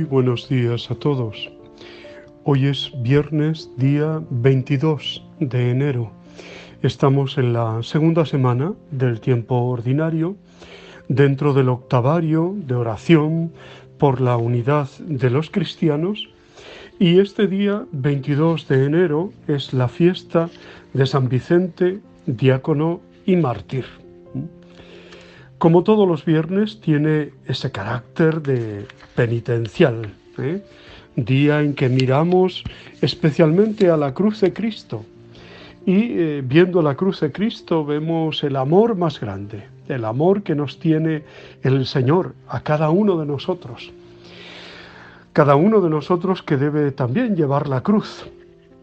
buenos días a todos. Hoy es viernes, día 22 de enero. Estamos en la segunda semana del tiempo ordinario, dentro del octavario de oración por la unidad de los cristianos, y este día 22 de enero es la fiesta de San Vicente, diácono y mártir. Como todos los viernes, tiene ese carácter de penitencial, día en que miramos especialmente a la cruz de Cristo y viendo la cruz de Cristo vemos el amor más grande, el amor que nos tiene el Señor a cada uno de nosotros que debe también llevar la cruz.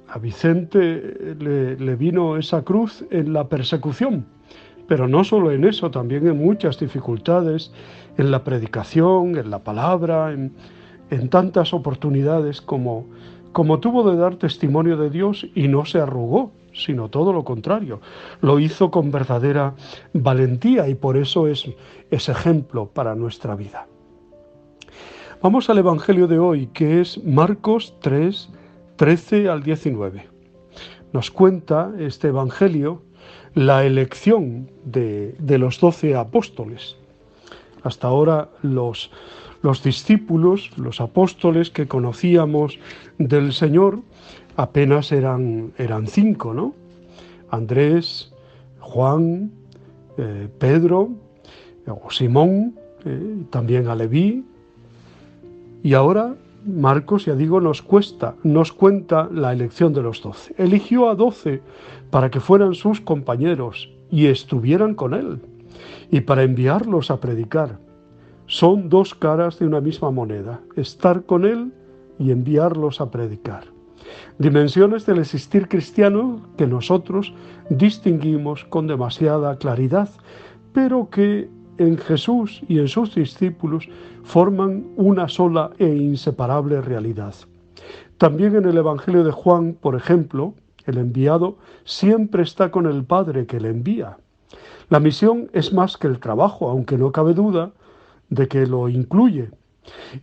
A Vicente le vino esa cruz en la persecución, pero no solo en eso, también en muchas dificultades, en la predicación, en la palabra, en tantas oportunidades como tuvo de dar testimonio de Dios y no se arrugó, sino todo lo contrario. Lo hizo con verdadera valentía y por eso es ejemplo para nuestra vida. Vamos al Evangelio de hoy, que es Marcos 3, 13 al 19. Nos cuenta este Evangelio la elección de los 12 apóstoles. Hasta ahora los discípulos, los apóstoles que conocíamos del Señor, apenas eran 5, ¿no? Andrés, Juan, Pedro, o Simón, también a Leví. Y ahora Marcos, ya digo, nos cuenta la elección de los 12. Eligió a 12 para que fueran sus compañeros y estuvieran con él, y para enviarlos a predicar. Son dos caras de una misma moneda, estar con él y enviarlos a predicar. Dimensiones del existir cristiano que nosotros distinguimos con demasiada claridad, pero que en Jesús y en sus discípulos forman una sola e inseparable realidad. También en el Evangelio de Juan, por ejemplo, el enviado siempre está con el Padre que le envía. La misión es más que el trabajo, aunque no cabe duda de que lo incluye,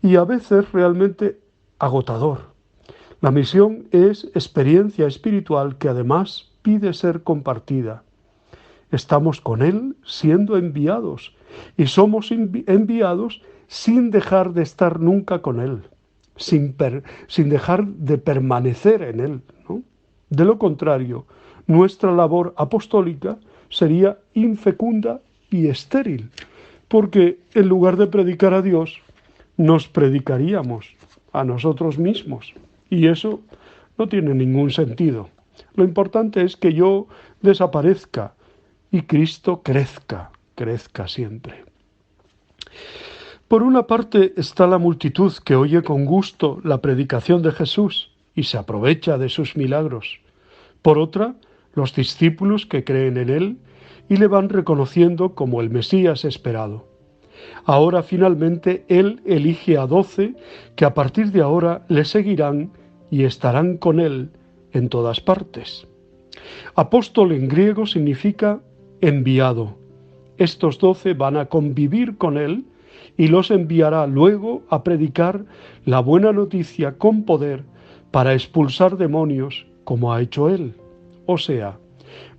y a veces realmente agotador. La misión es experiencia espiritual que además pide ser compartida. Estamos con Él siendo enviados y somos enviados sin dejar de estar nunca con Él, sin dejar de permanecer en Él, ¿no? De lo contrario, nuestra labor apostólica sería infecunda y estéril, porque en lugar de predicar a Dios, nos predicaríamos a nosotros mismos, y eso no tiene ningún sentido. Lo importante es que yo desaparezca y Cristo crezca siempre. Por una parte está la multitud que oye con gusto la predicación de Jesús y se aprovecha de sus milagros. Por otra, los discípulos que creen en Él y le van reconociendo como el Mesías esperado. Ahora finalmente Él elige a 12 que a partir de ahora le seguirán y estarán con Él en todas partes. Apóstol en griego significa enviado. Estos 12 van a convivir con Él y los enviará luego a predicar la buena noticia con poder para expulsar demonios como ha hecho Él. O sea,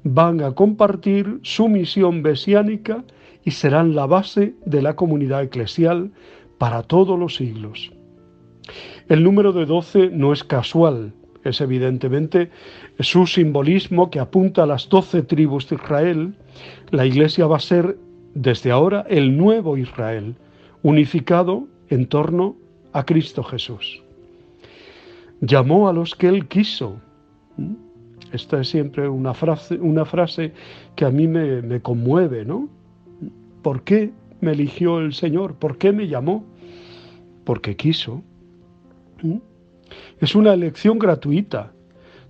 van a compartir su misión mesiánica y serán la base de la comunidad eclesial para todos los siglos. El número de 12 no es casual, es evidentemente su simbolismo que apunta a las 12 tribus de Israel. La Iglesia va a ser desde ahora el nuevo Israel, unificado en torno a Cristo Jesús. Llamó a los que Él quiso. Esta es siempre una frase que a mí me conmueve, ¿no? ¿Por qué me eligió el Señor? ¿Por qué me llamó? Porque quiso. Es una elección gratuita.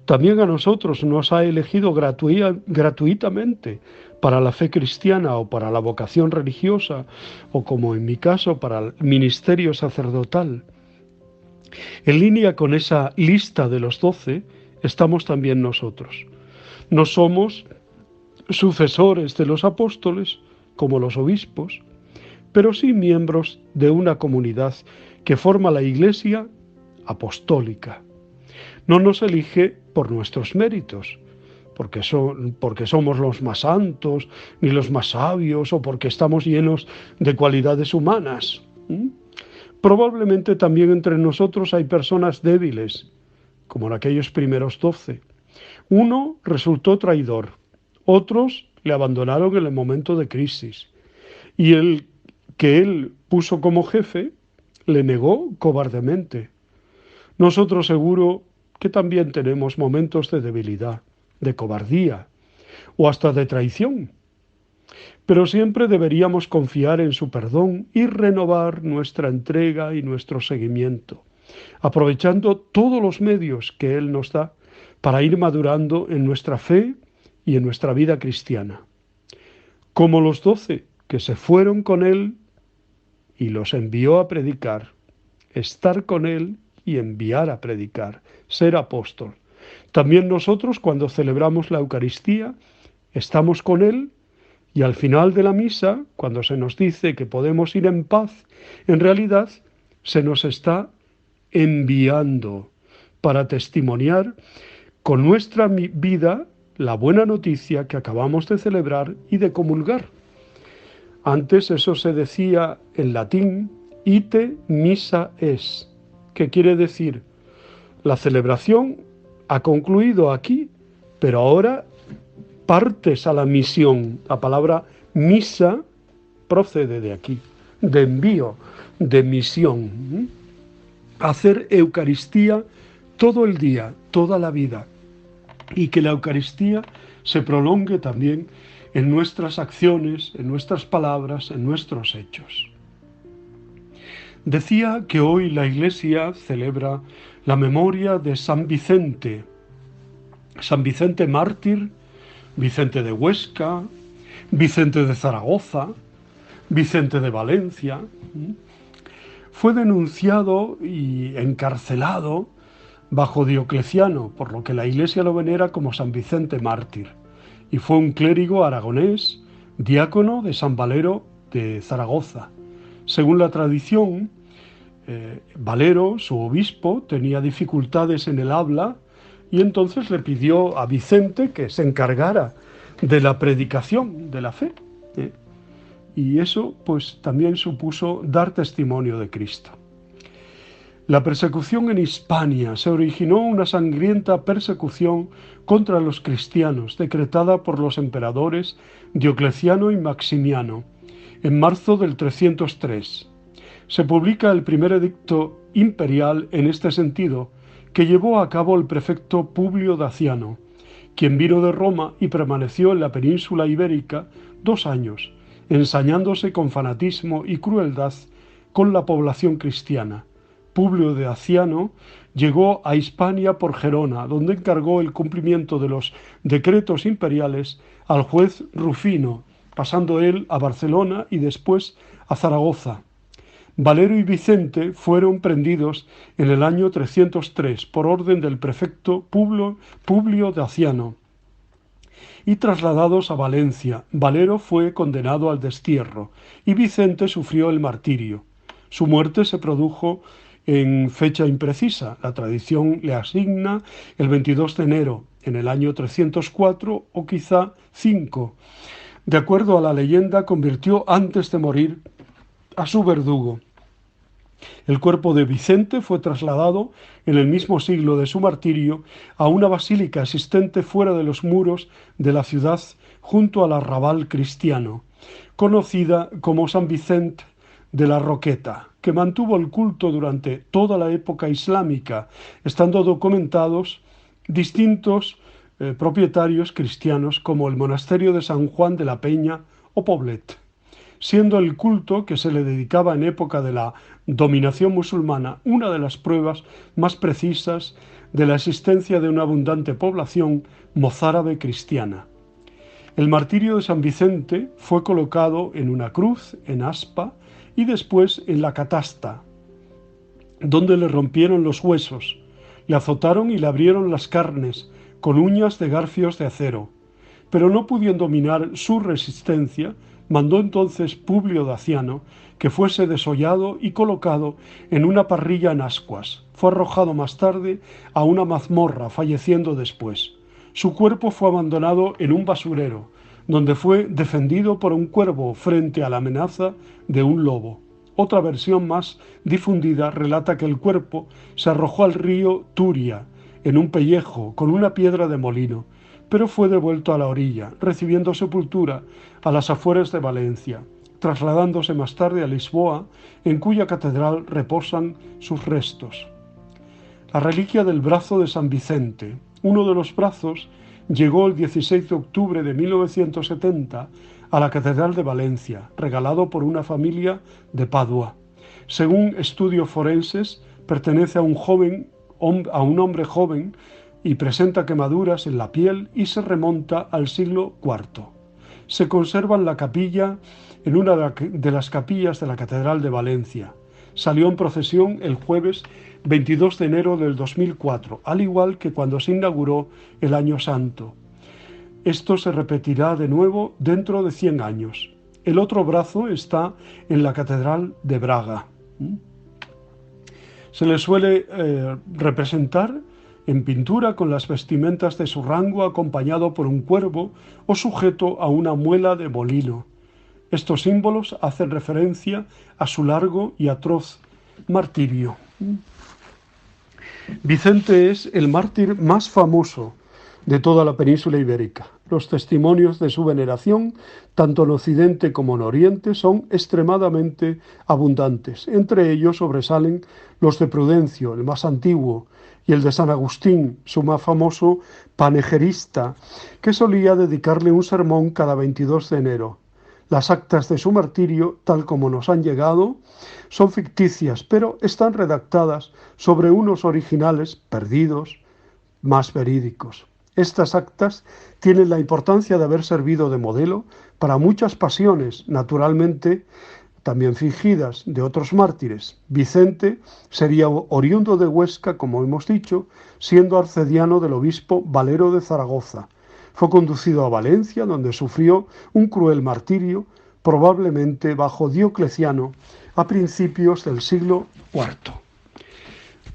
También a nosotros nos ha elegido gratuitamente para la fe cristiana o para la vocación religiosa o, como en mi caso, para el ministerio sacerdotal. En línea con esa lista de los 12 estamos también nosotros. No somos sucesores de los apóstoles como los obispos, pero sí miembros de una comunidad que forma la Iglesia apostólica. No nos elige por nuestros méritos, porque somos los más santos, ni los más sabios, o porque estamos llenos de cualidades humanas. Probablemente también entre nosotros hay personas débiles, como en aquellos primeros 12. Uno resultó traidor, otros le abandonaron en el momento de crisis, y el que él puso como jefe le negó cobardemente. Nosotros seguro que también tenemos momentos de debilidad, de cobardía o hasta de traición, pero siempre deberíamos confiar en su perdón y renovar nuestra entrega y nuestro seguimiento, aprovechando todos los medios que Él nos da para ir madurando en nuestra fe y en nuestra vida cristiana. Como los 12 que se fueron con Él y los envió a predicar, estar con Él y enviar a predicar, ser apóstol. También nosotros, cuando celebramos la Eucaristía, estamos con Él y al final de la misa, cuando se nos dice que podemos ir en paz, en realidad se nos está enviando para testimoniar con nuestra vida la buena noticia que acabamos de celebrar y de comulgar. Antes eso se decía en latín, ite missa es, que quiere decir, la celebración ha concluido aquí, pero ahora partes a la misión. La palabra misa procede de aquí, de envío, de misión. Hacer Eucaristía todo el día, toda la vida, y que la Eucaristía se prolongue también en nuestras acciones, en nuestras palabras, en nuestros hechos. Decía que hoy la Iglesia celebra la memoria de San Vicente mártir, Vicente de Huesca, Vicente de Zaragoza, Vicente de Valencia. Fue denunciado y encarcelado bajo Diocleciano, por lo que la Iglesia lo venera como San Vicente mártir, y fue un clérigo aragonés, diácono de San Valero de Zaragoza. Según la tradición, Valero, su obispo, tenía dificultades en el habla y entonces le pidió a Vicente que se encargara de la predicación de la fe. Y eso pues también supuso dar testimonio de Cristo. La persecución en Hispania se originó una sangrienta persecución contra los cristianos, decretada por los emperadores Diocleciano y Maximiano, en marzo del 303. Se publica el primer edicto imperial en este sentido, que llevó a cabo el prefecto Publio Daciano, quien vino de Roma y permaneció en la península ibérica 2 años, ensañándose con fanatismo y crueldad con la población cristiana. Publio Daciano llegó a Hispania por Gerona, donde encargó el cumplimiento de los decretos imperiales al juez Rufino, pasando él a Barcelona y después a Zaragoza. Valero y Vicente fueron prendidos en el año 303 por orden del prefecto Publio Daciano y trasladados a Valencia. Valero fue condenado al destierro y Vicente sufrió el martirio. Su muerte se produjo en fecha imprecisa. La tradición le asigna el 22 de enero, en el año 304 o quizá 5. De acuerdo a la leyenda, convirtió antes de morir a su verdugo. El cuerpo de Vicente fue trasladado en el mismo siglo de su martirio a una basílica existente fuera de los muros de la ciudad junto al arrabal cristiano, conocida como San Vicente de la Roqueta, que mantuvo el culto durante toda la época islámica, estando documentados distintos propietarios cristianos como el monasterio de San Juan de la Peña o Poblet, siendo el culto que se le dedicaba en época de la dominación musulmana una de las pruebas más precisas de la existencia de una abundante población mozárabe cristiana. El martirio de San Vicente fue colocado en una cruz, en aspa, y después en la catasta, donde le rompieron los huesos, le azotaron y le abrieron las carnes con uñas de garfios de acero, pero no pudieron dominar su resistencia, Mandó entonces Publio Daciano que fuese desollado y colocado en una parrilla en ascuas. Fue arrojado más tarde a una mazmorra, falleciendo después. Su cuerpo fue abandonado en un basurero, donde fue defendido por un cuervo frente a la amenaza de un lobo. Otra versión más difundida relata que el cuerpo se arrojó al río Turia en un pellejo con una piedra de molino, pero fue devuelto a la orilla, recibiendo sepultura a las afueras de Valencia, trasladándose más tarde a Lisboa, en cuya catedral reposan sus restos. La reliquia del brazo de San Vicente. Uno de los brazos llegó el 16 de octubre de 1970 a la Catedral de Valencia, regalado por una familia de Padua. Según estudios forenses, pertenece a un hombre joven y presenta quemaduras en la piel y se remonta al siglo IV. Se conserva en la capilla, en una de las capillas de la Catedral de Valencia. Salió en procesión el jueves 22 de enero del 2004, al igual que cuando se inauguró el Año Santo. Esto se repetirá de nuevo dentro de 100 años. El otro brazo está en la Catedral de Braga. Se le suele representar en pintura con las vestimentas de su rango, acompañado por un cuervo o sujeto a una muela de molino. Estos símbolos hacen referencia a su largo y atroz martirio. Vicente es el mártir más famoso de toda la península ibérica. Los testimonios de su veneración, tanto en Occidente como en Oriente, son extremadamente abundantes. Entre ellos sobresalen los de Prudencio, el más antiguo, y el de San Agustín, su más famoso panegerista, que solía dedicarle un sermón cada 22 de enero. Las actas de su martirio, tal como nos han llegado, son ficticias, pero están redactadas sobre unos originales perdidos, más verídicos. Estas actas tienen la importancia de haber servido de modelo para muchas pasiones, naturalmente también fingidas, de otros mártires. Vicente sería oriundo de Huesca, como hemos dicho, siendo arcediano del obispo Valero de Zaragoza. Fue conducido a Valencia, donde sufrió un cruel martirio, probablemente bajo Diocleciano, a principios del siglo IV.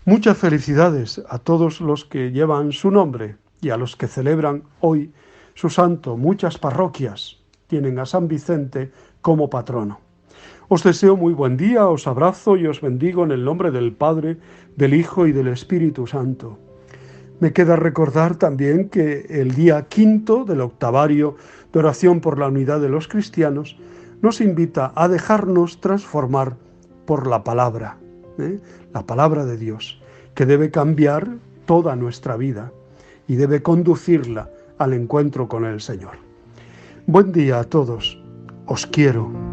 Muchas felicidades a todos los que llevan su nombre y a los que celebran hoy su santo. Muchas parroquias tienen a San Vicente como patrono. Os deseo muy buen día, os abrazo y os bendigo en el nombre del Padre, del Hijo y del Espíritu Santo. Me queda recordar también que el día 5 del octavario de oración por la unidad de los cristianos nos invita a dejarnos transformar por la palabra de Dios, que debe cambiar toda nuestra vida y debe conducirla al encuentro con el Señor. Buen día a todos, os quiero.